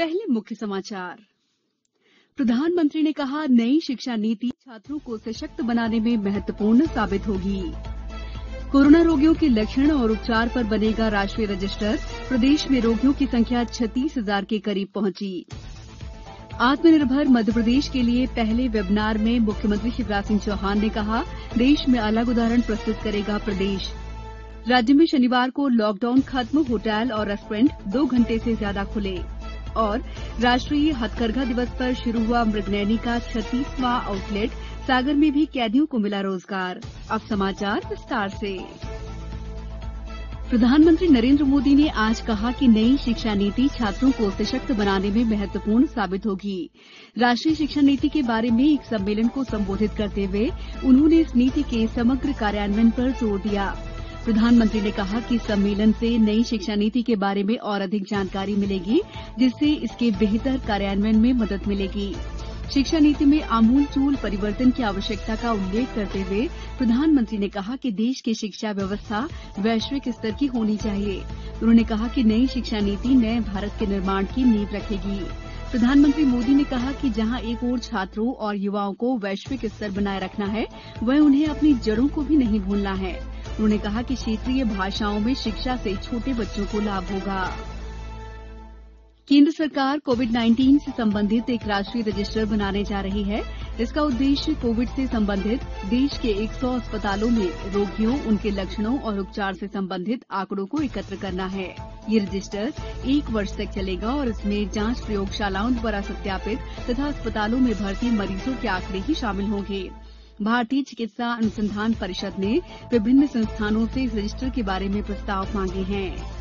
पहले मुख्य समाचार। प्रधानमंत्री ने कहा, नई शिक्षा नीति छात्रों को सशक्त बनाने में महत्वपूर्ण साबित होगी। कोरोना रोगियों के लक्षण और उपचार पर बनेगा राष्ट्रीय रजिस्टर। प्रदेश में रोगियों की संख्या 36,000 के करीब पहुंची। आत्मनिर्भर मध्यप्रदेश के लिए पहले वेबिनार में मुख्यमंत्री शिवराज सिंह चौहान ने कहा, देश में अलग उदाहरण प्रस्तुत करेगा प्रदेश। राज्य में शनिवार को लॉकडाउन खत्म, होटल और रेस्टोरेंट 2 घंटे से ज्यादा खुले। और राष्ट्रीय हथकरघा दिवस पर शुरू हुआ मृगनयनी का 36वां आउटलेट। सागर में भी कैदियों को मिला रोजगार। अब समाचार विस्तार से। प्रधानमंत्री नरेंद्र मोदी ने आज कहा कि नई शिक्षा नीति छात्रों को सशक्त बनाने में महत्वपूर्ण साबित होगी। राष्ट्रीय शिक्षा नीति के बारे में एक सम्मेलन को संबोधित करते हुए उन्होंने इस नीति के समग्र कार्यान्वयन पर जोर दिया। प्रधानमंत्री ने कहा कि सम्मेलन से नई शिक्षा नीति के बारे में और अधिक जानकारी मिलेगी, जिससे इसके बेहतर कार्यान्वयन में मदद मिलेगी। शिक्षा नीति में आमूलचूल परिवर्तन की आवश्यकता का उल्लेख करते हुए प्रधानमंत्री ने कहा कि देश की शिक्षा व्यवस्था वैश्विक स्तर की होनी चाहिए। उन्होंने कहा कि नई शिक्षा नीति नए भारत के निर्माण की नींव रखेगी। प्रधानमंत्री मोदी ने कहा कि जहां एक ओर छात्रों और युवाओं को वैश्विक स्तर बनाए रखना है, वहीं उन्हें अपनी जड़ों को भी नहीं भूलना है। उन्होंने कहा कि क्षेत्रीय भाषाओं में शिक्षा से छोटे बच्चों को लाभ होगा। केंद्र सरकार कोविड-19 से संबंधित एक राष्ट्रीय रजिस्टर बनाने जा रही है। इसका उद्देश्य कोविड से संबंधित देश के 100 अस्पतालों में रोगियों, उनके लक्षणों और उपचार से संबंधित आंकड़ों को एकत्र करना है। ये रजिस्टर 1 वर्ष तक चलेगा और इसमें जांच प्रयोगशालाओं द्वारा सत्यापित तथा अस्पतालों में भर्ती मरीजों के आंकड़े ही शामिल होंगे। भारतीय चिकित्सा अनुसंधान परिषद ने विभिन्न संस्थानों से इस रजिस्टर के बारे में प्रस्ताव मांगे हैं।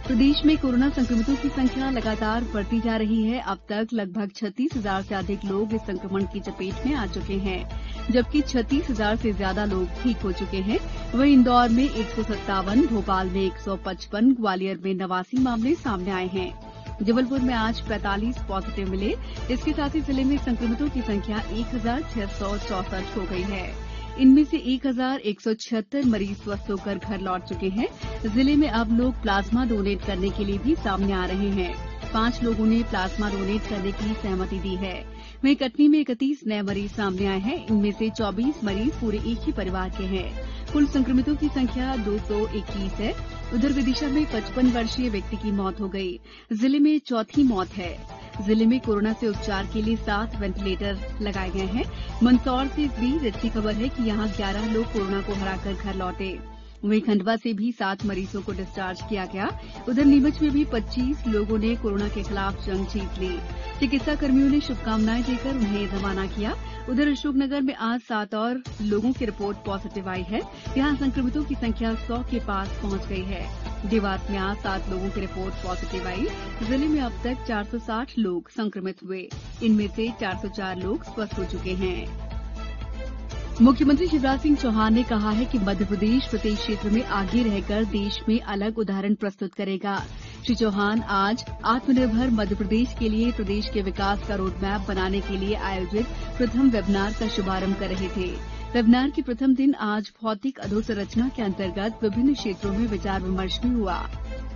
प्रदेश में कोरोना संक्रमितों की संख्या लगातार बढ़ती जा रही है। अब तक लगभग 36,000 से अधिक लोग इस संक्रमण की चपेट में आ चुके हैं, जबकि 36,000 से ज्यादा लोग ठीक हो चुके हैं। वहीं इंदौर में 157, भोपाल में 155, ग्वालियर में 89 मामले सामने आए हैं। जबलपुर में आज 45 पॉजिटिव मिले। इसके साथ ही जिले में संक्रमितों की संख्या 1,664 हो गई है। इनमें से 1,176 मरीज स्वस्थ होकर घर लौट चुके हैं। जिले में अब लोग प्लाज्मा डोनेट करने के लिए भी सामने आ रहे हैं। 5 लोगों ने प्लाज्मा डोनेट करने की सहमति दी है। वहीं कटनी में 31 नए मरीज सामने आए हैं। इनमें से 24 मरीज पूरे एक ही परिवार के हैं। कुल संक्रमितों की संख्या 221 है। उधर विदिशा में 55 वर्षीय व्यक्ति की मौत हो गई। जिले में चौथी मौत है। जिले में कोरोना से उपचार के लिए 7 वेंटिलेटर लगाए गए हैं। मंदसौर से इस बीच अच्छी खबर है कि यहां 11 लोग कोरोना को हराकर घर लौटे। वहीं खंडवा से भी 7 मरीजों को डिस्चार्ज किया गया। उधर नीमच में भी 25 लोगों ने कोरोना के खिलाफ जंग जीत ली। चिकित्सा कर्मियों ने शुभकामनाएं देकर उन्हें रवाना किया। उधर अशोकनगर में आज 7 और लोगों की रिपोर्ट पॉजिटिव आई है। यहां संक्रमितों की संख्या 100 के पास पहुंच गई है। देवास में आज 7 लोगों की रिपोर्ट पॉजिटिव आई। जिले में अब तक 460 लोग संक्रमित हुए। इनमें से 404 लोग स्वस्थ हो चुके हैं। मुख्यमंत्री शिवराज सिंह चौहान ने कहा है कि मध्यप्रदेश प्रत्येक क्षेत्र में आगे रहकर देश में अलग उदाहरण प्रस्तुत करेगा। श्री चौहान आज आत्मनिर्भर मध्यप्रदेश के लिए प्रदेश के विकास का रोडमैप बनाने के लिए आयोजित प्रथम वेबिनार का शुभारंभ कर रहे थे। वेबिनार के प्रथम दिन आज भौतिक अधोसंरचना के अंतर्गत विभिन्न क्षेत्रों में विचार विमर्श भी हुआ।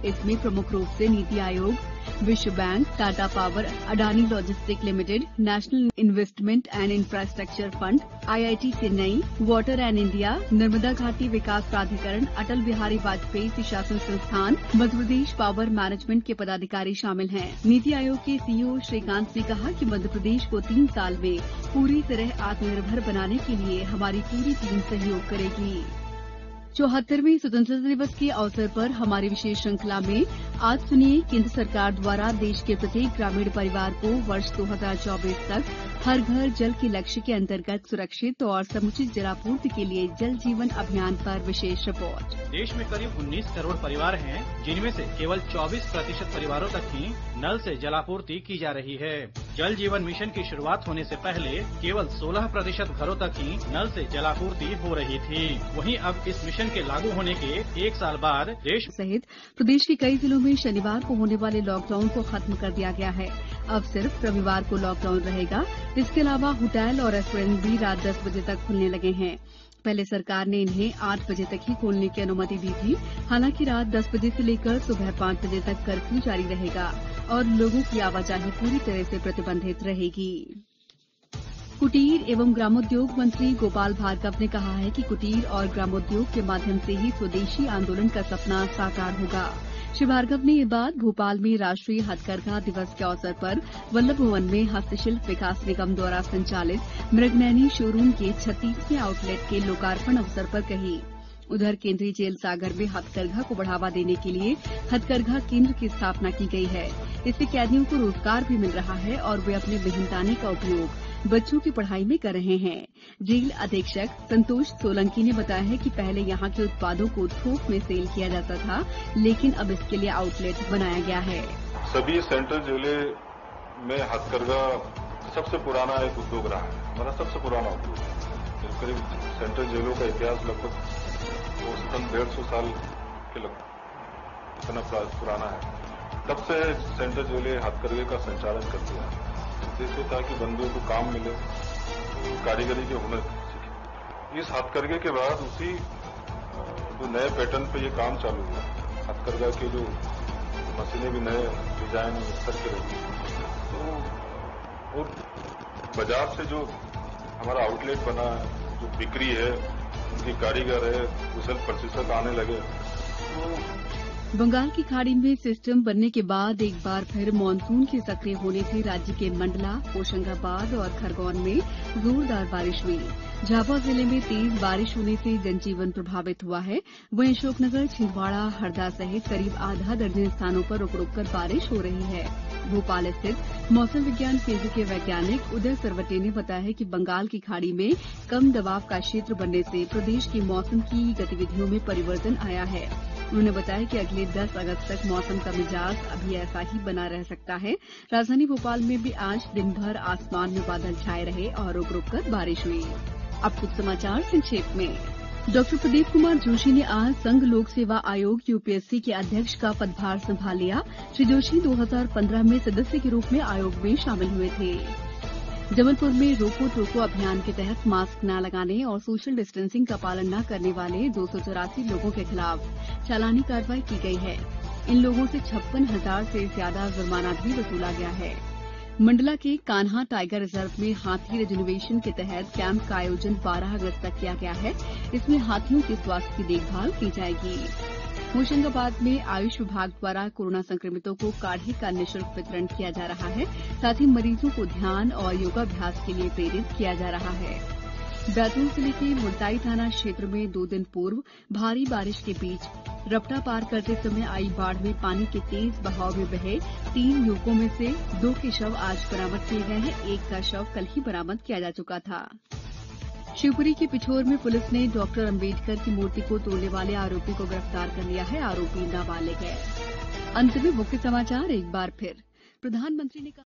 इसमें प्रमुख रूप से नीति आयोग, विश्व bank, Tata power, Adani logistic limited, national investment and infrastructure fund, IIT Chennai, water and India, Narmada घाटी विकास प्राधिकरण, अटल बिहारी वाजपेयी सुशासन संस्थान, मध्यप्रदेश पावर मैनेजमेंट के पदाधिकारी शामिल हैं। नीति आयोग के सीईओ श्रीकांत ने कहा कि मध्यप्रदेश को 3 साल में पूरी तरह आत्मनिर्भर बनाने के लिए हमारी पूरी टीम सहयोग करेगी। 74वें स्वतंत्रता दिवस के अवसर पर हमारी विशेष श्रृंखला में आज सुनिए केंद्र सरकार द्वारा देश के प्रत्येक ग्रामीण परिवार को वर्ष 2024 तक हर घर जल के लक्ष्य के अंतर्गत सुरक्षित और समुचित जलापूर्ति के लिए जल जीवन अभियान पर विशेष रिपोर्ट। देश में करीब 19 करोड़ परिवार हैं, जिनमें से केवल 24% परिवारों तक ही नल से जलापूर्ति की जा रही है। जल जीवन मिशन की शुरुआत होने से पहले केवल 16% घरों तक ही नल से जलापूर्ति हो रही थी। वहीं अब इस मिशन के लागू होने के 1 साल बाद देश सहित प्रदेश के कई जिलों में शनिवार को होने वाले लॉकडाउन को खत्म कर दिया गया है। अब सिर्फ रविवार को लॉकडाउन रहेगा। इसके अलावा होटल और रेस्टोरेंट भी रात 10 बजे तक खुलने लगे हैं। पहले सरकार ने इन्हें 8 बजे तक ही खोलने की अनुमति दी थी। हालांकि रात 10 बजे से लेकर सुबह 5 बजे तक कर्फ्यू जारी रहेगा। और लोगों की आवाजाही पूरी तरह से प्रतिबंधित रहेगी। कुटीर एवं ग्रामोद्योग मंत्री गोपाल भार्गव ने कहा है कि कुटीर और ग्रामोद्योग के माध्यम से ही स्वदेशी आंदोलन का सपना साकार होगा। श्री भार्गव ने ये बात भोपाल में राष्ट्रीय हथकरघा दिवस के अवसर पर वल्लभ भवन में हस्तशिल्प विकास निगम द्वारा संचालित मृगनयनी शोरूम के 36वें आउटलेट के लोकार्पण अवसर पर कही। उधर केंद्रीय जेल सागर में हथकरघा को बढ़ावा देने के लिए हथकरघा केंद्र की स्थापना की गई है। इससे कैदियों को रोजगार भी मिल रहा है और वे अपने मेहनताने का उपयोग बच्चों की पढ़ाई में कर रहे हैं। जेल अधीक्षक संतोष सोलंकी ने बताया है कि पहले यहां के उत्पादों को थोक में सेल किया जाता था, लेकिन अब इसके लिए आउटलेट बनाया गया है। सभी सेंट्रल जेलें में हथकरघा सबसे पुराना एक उद्योग रहा है, हमारा सबसे पुराना उद्योग। करीब सेंट्रल जेलों का इतिहास लगभग 150 साल के लगभग इतना पुराना है। तब से सेंट्रल जेलें हथकरघे का संचालन करती है, जिससे ताकि बंदियों को काम मिले, कारीगरी के हुनर सीखे। इस हथकरघे के बाद उसी जो नए पैटर्न पे ये काम चालू हुआ। हथकरघा के जो मशीनें भी नए डिजाइन और स्तर के रही, तो और बाजार से जो हमारा आउटलेट बना, जो बिक्री है, उनकी कारीगर है, कुशल प्रशिक्षक आने लगे। तो बंगाल की खाड़ी में सिस्टम बनने के बाद एक बार फिर मानसून के सक्रिय होने से राज्य के मंडला, होशंगाबाद और खरगोन में जोरदार बारिश हुई। झाबुआ जिले में तेज बारिश होने से जनजीवन प्रभावित हुआ है। वहीं अशोकनगर, छिंदवाड़ा, हरदा सहित करीब आधा दर्जन स्थानों पर रुक रुक कर बारिश हो रही है। भोपाल स्थित मौसम विज्ञान केंद्र के वैज्ञानिक उदय सरवटे ने बताया है कि बंगाल की खाड़ी में कम दबाव का क्षेत्र बनने से प्रदेश की मौसम की गतिविधियों में परिवर्तन आया है। उन्होंने बताया कि अगले 10 अगस्त तक मौसम का मिजाज अभी ऐसा ही बना रह सकता है। राजधानी भोपाल में भी आज दिन भर आसमान में बादल छाए रहे और रुक रुक कर बारिश हुई। अब कुछ समाचार संक्षेप में। डॉक्टर प्रदीप कुमार जोशी ने आज संघ लोक सेवा आयोग यूपीएससी के अध्यक्ष का पदभार संभाल लिया। श्री जोशी 2015 में सदस्य के रूप में आयोग में शामिल हुए थे। जबलपुर में रोको टोको अभियान के तहत मास्क न लगाने और सोशल डिस्टेंसिंग का पालन न करने वाले 284 लोगों के खिलाफ चालानी कार्रवाई की गई है। इन लोगों से 56,000 से ज्यादा जुर्माना भी वसूला गया है। मंडला के कान्हा टाइगर रिजर्व में हाथी रिजर्वेशन के तहत कैंप का आयोजन 12 अगस्त तक किया गया है। इसमें हाथियों के स्वास्थ्य की देखभाल की जाएगी। होशंगाबाद में आयुष विभाग द्वारा कोरोना संक्रमितों को काढ़े का निःशुल्क वितरण किया जा रहा है। साथ ही मरीजों को ध्यान और योगाभ्यास के लिए प्रेरित किया जा रहा है। बैतूल जिले के मुल्ताई थाना क्षेत्र में 2 दिन पूर्व भारी बारिश के बीच रपटा पार करते समय आई बाढ़ में पानी के तेज बहाव में बहे 3 युवकों में से 2 के शव आज बरामद किए गए हैं। एक का शव कल ही बरामद किया जा चुका था। शिवपुरी के पिछोर में पुलिस ने डॉक्टर अंबेडकर की मूर्ति को तोड़ने वाले आरोपी को गिरफ्तार कर लिया है। आरोपी नाबालिग है। अंत में मुख्य समाचार एक बार फिर। प्रधानमंत्री ने कहा